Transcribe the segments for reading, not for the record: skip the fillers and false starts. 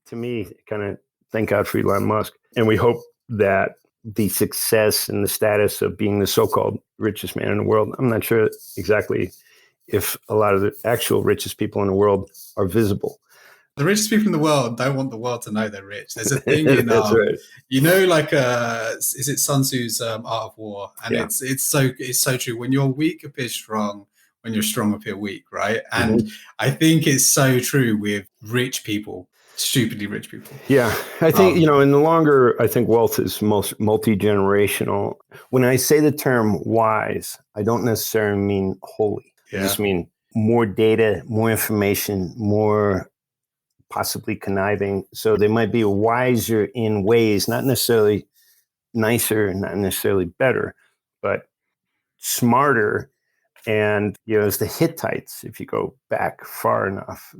to me, kind of thank God for Elon Musk. And we hope that the success and the status of being the so-called richest man in the world, I'm not sure exactly if a lot of the actual richest people in the world are visible. The richest people in the world don't want the world to know they're rich. There's a thing in, That's right. Is it Sun Tzu's Art of War? And it's so true. When you're weak, appear strong. When you're strong, appear weak, right? And I think it's so true with rich people, stupidly rich people. Yeah, I think, in the longer, I think wealth is most multi-generational. When I say the term wise, I don't necessarily mean holy. I just mean more data, more information, more possibly conniving. So they might be wiser in ways, not necessarily nicer, not necessarily better, but smarter. And, it's the Hittites, if you go back far enough,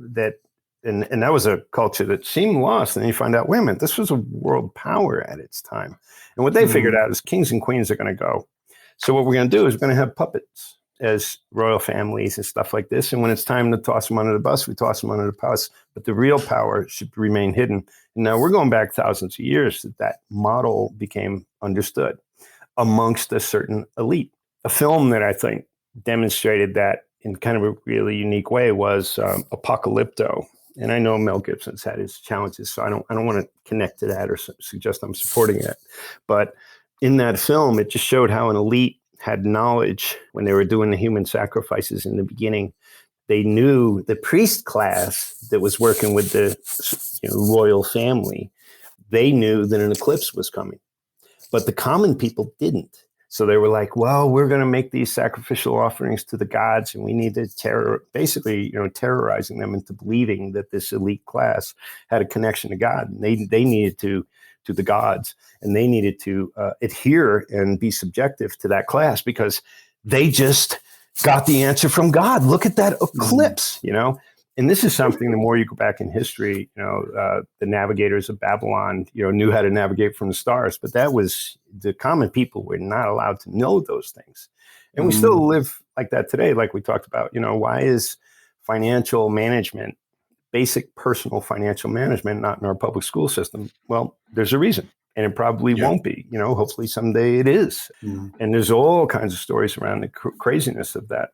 and that was a culture that seemed lost. And then you find out, wait a minute, this was a world power at its time. And what they figured out is kings and queens are going to go. So what we're going to do is we're going to have puppets as royal families and stuff like this. And when it's time to toss them under the bus, we toss them under the bus. But the real power should remain hidden. And now we're going back thousands of years that model became understood amongst a certain elite. A film that I think demonstrated that in kind of a really unique way was Apocalypto. And I know Mel Gibson's had his challenges, so I don't want to connect to that or suggest I'm supporting it. But in that film, it just showed how an elite had knowledge when they were doing the human sacrifices in the beginning. They knew the priest class that was working with the royal family. They knew that an eclipse was coming, but the common people didn't. So they were like, well, we're going to make these sacrificial offerings to the gods, and we need to terrorizing them into believing that this elite class had a connection to God. And they needed to the gods, and they needed to adhere and be subjective to that class because they just got the answer from God. Look at that eclipse, And this is something, the more you go back in history, the navigators of Babylon, knew how to navigate from the stars. But that was, the common people were not allowed to know those things. And we still live like that today, like we talked about. Why is financial management, basic personal financial management, not in our public school system? Well, there's a reason. And it probably won't be, hopefully someday it is. And there's all kinds of stories around the craziness of that.